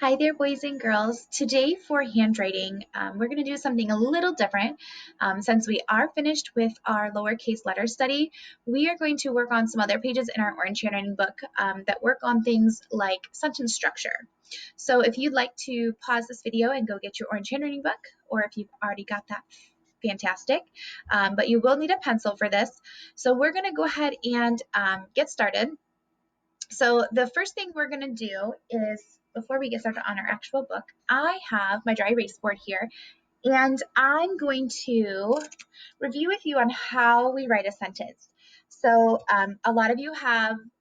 Hi there, boys and girls. Today for handwriting, we're going to do something a little different. Since we are finished with our lowercase letter study, we are going to work on some other pages in our Orange Handwriting book that work on things like sentence structure. So if you'd like to pause this video and go get your Orange Handwriting book, or if you've already got that, fantastic. But you will need a pencil for this. So we're going to go ahead and get started. So the first thing we're going to do is, before we get started on our actual book, I have my dry erase board here, and I'm going to review with you on how we write a sentence. So a lot of you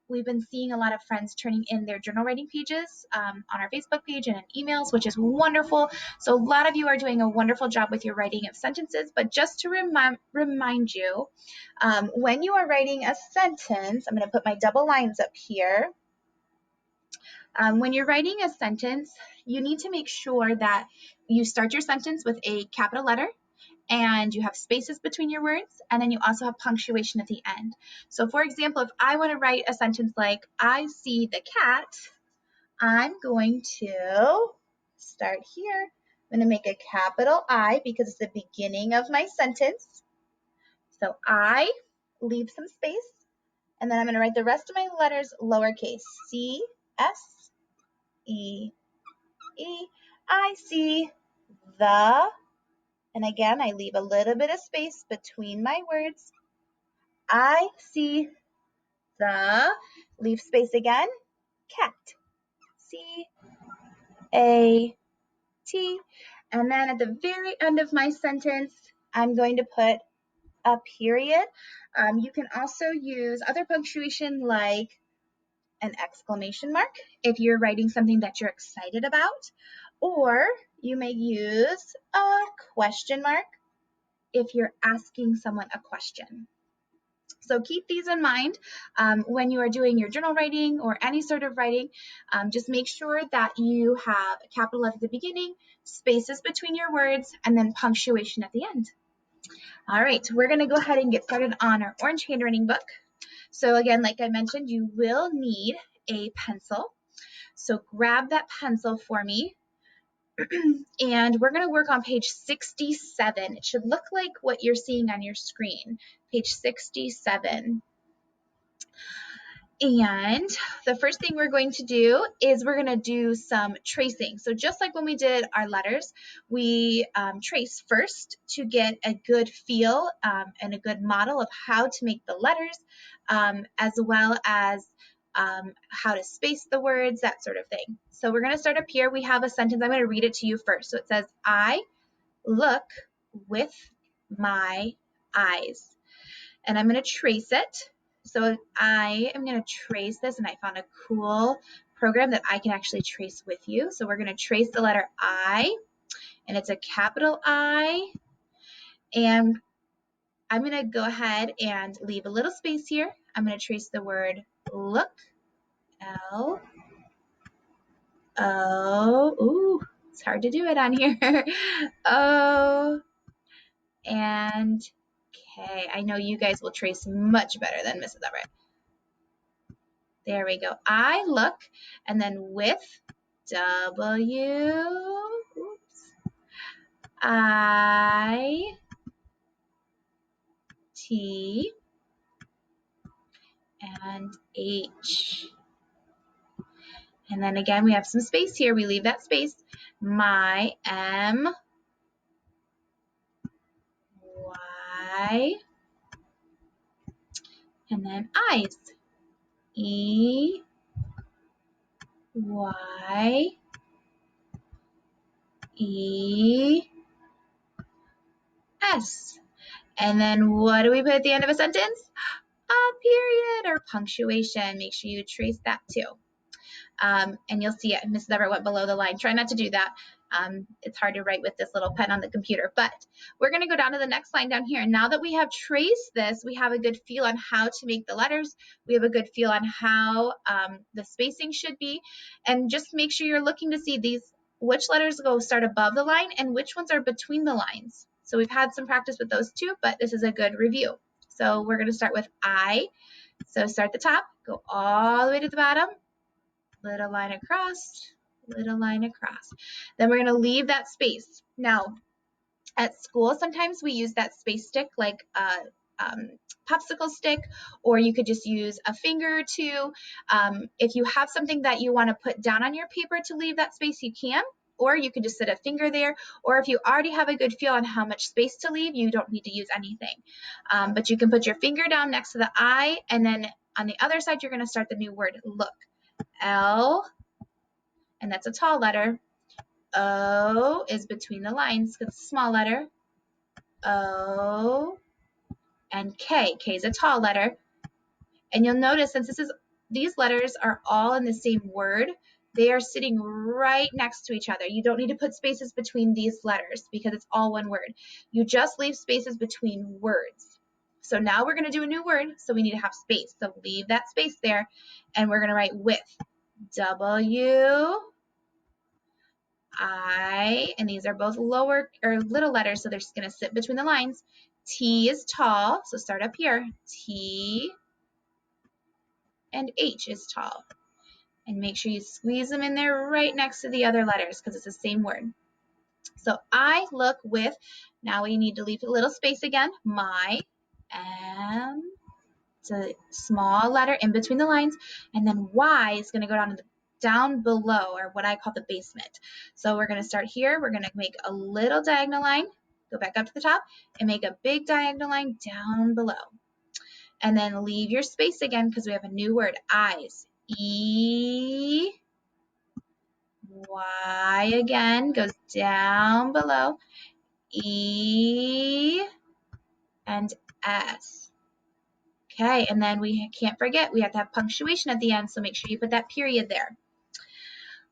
we've been seeing a lot of friends turning in their journal writing pages on our Facebook page and in emails, which is wonderful. So a lot of you are doing a wonderful job with your writing of sentences, but just to remind you, when you are writing a sentence, I'm going to put my double lines up here. When you're writing a sentence, you need to make sure that you start your sentence with a capital letter and you have spaces between your words, and then you also have punctuation at the end. So for example, if I want to write a sentence like, I see the cat, I'm going to start here. I'm going to make a capital I because it's the beginning of my sentence. So I, leave some space, and then I'm going to write the rest of my letters lowercase, C, S, E, E. I see the, and again, I leave a little bit of space between my words. I see the, leave space again, cat, C-A-T. And then at the very end of my sentence, I'm going to put a period. You can also use other punctuation like an exclamation mark if you're writing something that you're excited about, or you may use a question mark if you're asking someone a question. So keep these in mind when you are doing your journal writing or any sort of writing. Just make sure that you have a capital letter at the beginning, spaces between your words, and then punctuation at the end. All right, we're going to go ahead and get started on our Orange Handwriting book. So again, like I mentioned, you will need a pencil. So grab that pencil for me. And we're going to work on page 67. It should look like what you're seeing on your screen, page 67. And the first thing we're going to do is we're going to do some tracing. So just like when we did our letters, we trace first to get a good feel and a good model of how to make the letters, as well as how to space the words, that sort of thing. So we're going to start up here. We have a sentence. I'm going to read it to you first. So it says, I look with my eyes. And I'm going to trace it. So I am going to trace this, and I found a cool program that I can actually trace with you. So we're going to trace the letter I, and it's a capital I. And I'm going to go ahead and leave a little space here. I'm going to trace the word look, L, O, ooh, it's hard to do it on here, O, and K. I know you guys will trace much better than Mrs. Everett. There we go. I look, and then with W, oops, I, T, and H. And then again, we have some space here. We leave that space. My, M, Y, and then eyes. E, Y, E, S. And then what do we put at the end of a sentence? A period or punctuation. Make sure you trace that too. And you'll see it. Mrs. Everett went below the line. Try not to do that. It's hard to write with this little pen on the computer. But we're going to go down to the next line down here. And now that we have traced this, we have a good feel on how to make the letters. We have a good feel on how the spacing should be. And just make sure you're looking to see which letters start above the line and which ones are between the lines. So we've had some practice with those too, but this is a good review. So we're going to start with I. So start at the top, go all the way to the bottom, little line across, little line across. Then we're going to leave that space. Now, at school, sometimes we use that space stick like a popsicle stick, or you could just use a finger or two. If you have something that you want to put down on your paper to leave that space, you can, or you can just sit a finger there, or if you already have a good feel on how much space to leave, you don't need to use anything. But you can put your finger down next to the I, and then on the other side, you're going to start the new word, look. L, and that's a tall letter. O is between the lines because it's a small letter. O, and K. K is a tall letter. And you'll notice since these letters are all in the same word, they are sitting right next to each other. You don't need to put spaces between these letters because it's all one word. You just leave spaces between words. So now we're going to do a new word, so we need to have space. So leave that space there, and we're going to write with. W, I, and these are both lower or little letters, so they're just going to sit between the lines. T is tall, so start up here. T, and H is tall. And make sure you squeeze them in there right next to the other letters because it's the same word. So I look with, now we need to leave a little space again. My, M, it's a small letter in between the lines, and then Y is going to go down below, or what I call the basement. So we're going to start here. We're going to make a little diagonal line, go back up to the top, and make a big diagonal line down below. And then leave your space again because we have a new word, eyes. E, Y again, goes down below. E, and S. Okay, and then we can't forget, we have to have punctuation at the end, so make sure you put that period there.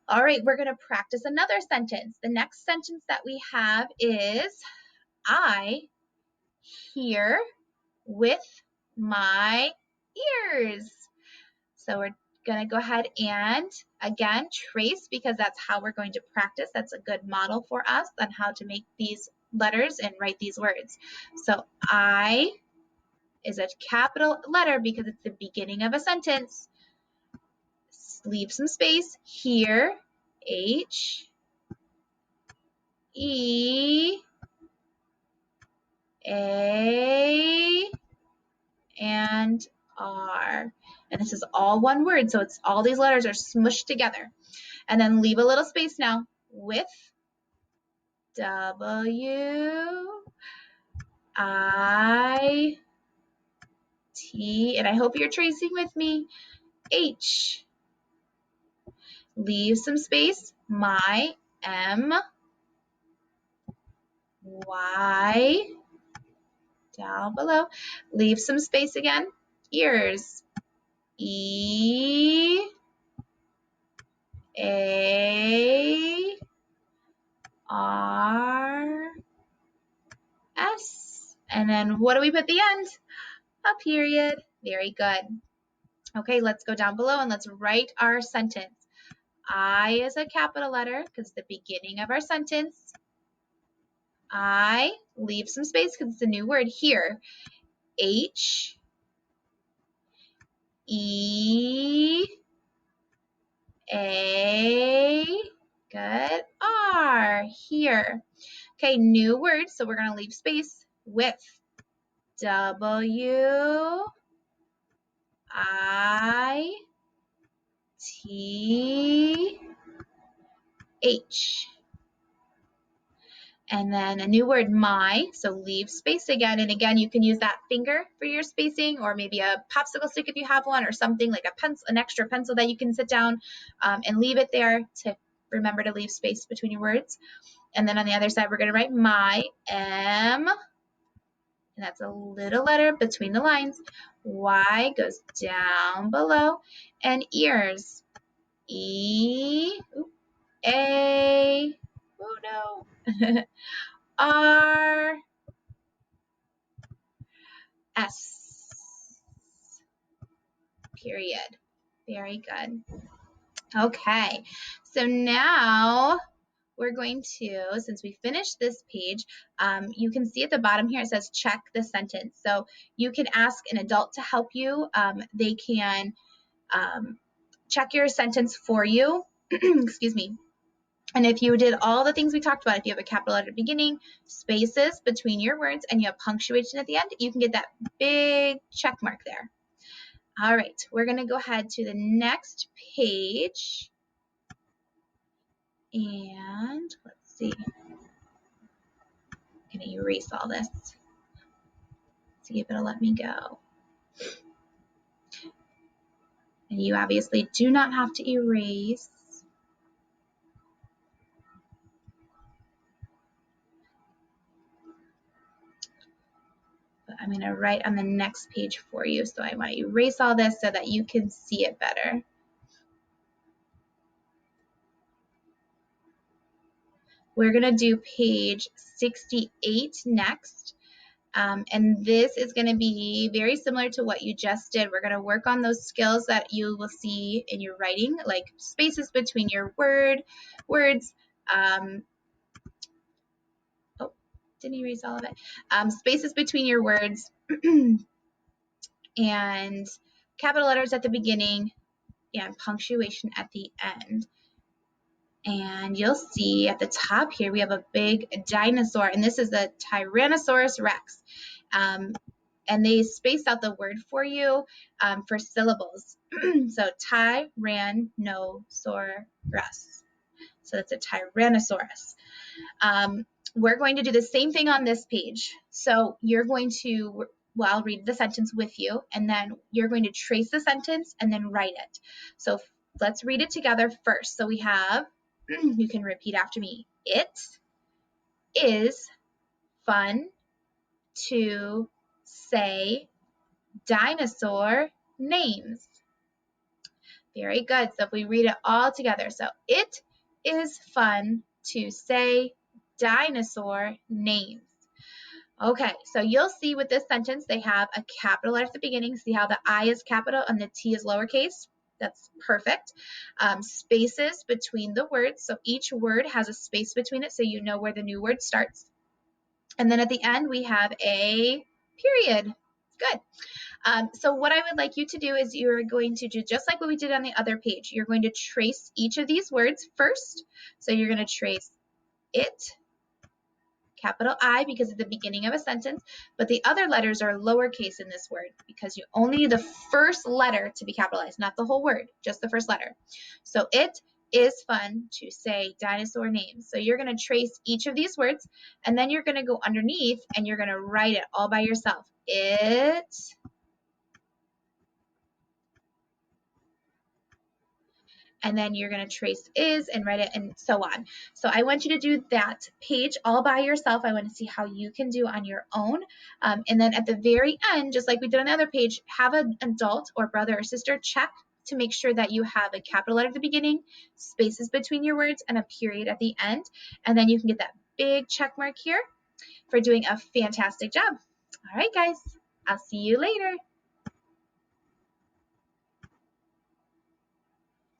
All right, we're going to practice another sentence. The next sentence that we have is, I hear with my ears. So we're going to go ahead and, again, trace because that's how we're going to practice. That's a good model for us on how to make these letters and write these words. So I is a capital letter because it's the beginning of a sentence. Leave some space here. H, E, A, and R. And this is all one word, so it's all these letters are smushed together. And then leave a little space now with W, I, T, and I hope you're tracing with me, H. Leave some space, my, M, Y, down below. Leave some space again, ears, E, A, R, S. And then what do we put at the end? A period. Very good. Okay, let's go down below and let's write our sentence. I is a capital letter because it's the beginning of our sentence. I, leave some space because it's a new word here. H, E, A, good, R, here. Okay, new word, so we're going to leave space with. W, I, T, H. And then a new word, my, so leave space again. And again, you can use that finger for your spacing, or maybe a popsicle stick if you have one, or something like a pencil, an extra pencil that you can sit down and leave it there to remember to leave space between your words. And then on the other side, we're going to write my, M, and that's a little letter between the lines. Y goes down below, and ears, E, A, oh no, R, S, period. Very good. Okay, so now we're going to, since we finished this page, you can see at the bottom here it says check the sentence. So you can ask an adult to help you. They can check your sentence for you. Excuse me. And if you did all the things we talked about, if you have a capital letter at the beginning, spaces between your words, and you have punctuation at the end, you can get that big check mark there. All right, we're going to go ahead to the next page. And let's see. I'm going to erase all this. See if it'll let me go. And you obviously do not have to erase. But I'm going to write on the next page for you. So I want to erase all this so that you can see it better. We're going to do page 68 next. And this is going to be very similar to what you just did. We're going to work on those skills that you will see in your writing, like spaces between your words. Oh, didn't erase all of it. Spaces between your words and capital letters at the beginning and punctuation at the end. And you'll see at the top here, we have a big dinosaur, and this is the Tyrannosaurus Rex. And they spaced out the word for you for syllables. So Tyrannosaurus. So that's a Tyrannosaurus. We're going to do the same thing on this page. So you're going to, well, I'll read the sentence with you, and then you're going to trace the sentence and then write it. So let's read it together first. So we have, you can repeat after me. It is fun to say dinosaur names. Very good. So if we read it all together. So it is fun to say dinosaur names. Okay, so you'll see with this sentence, they have a capital letter at the beginning. See how the I is capital and the T is lowercase? That's perfect. Spaces between the words. So each word has a space between it so you know where the new word starts. And then at the end, we have a period. Good. So what I would like you to do is you're going to do just like what we did on the other page. You're going to trace each of these words first. So you're going to trace it, capital I, because it's the beginning of a sentence, but the other letters are lowercase in this word because you only need the first letter to be capitalized, not the whole word, just the first letter. So it is fun to say dinosaur names. So you're going to trace each of these words, and then you're going to go underneath and you're going to write it all by yourself. It, and then you're going to trace is and write it and so on. So I want you to do that page all by yourself. I want to see how you can do on your own. And then at the very end, just like we did on the other page, have an adult or brother or sister check to make sure that you have a capital letter at the beginning, spaces between your words, and a period at the end. And then you can get that big check mark here for doing a fantastic job. All right, guys, I'll see you later.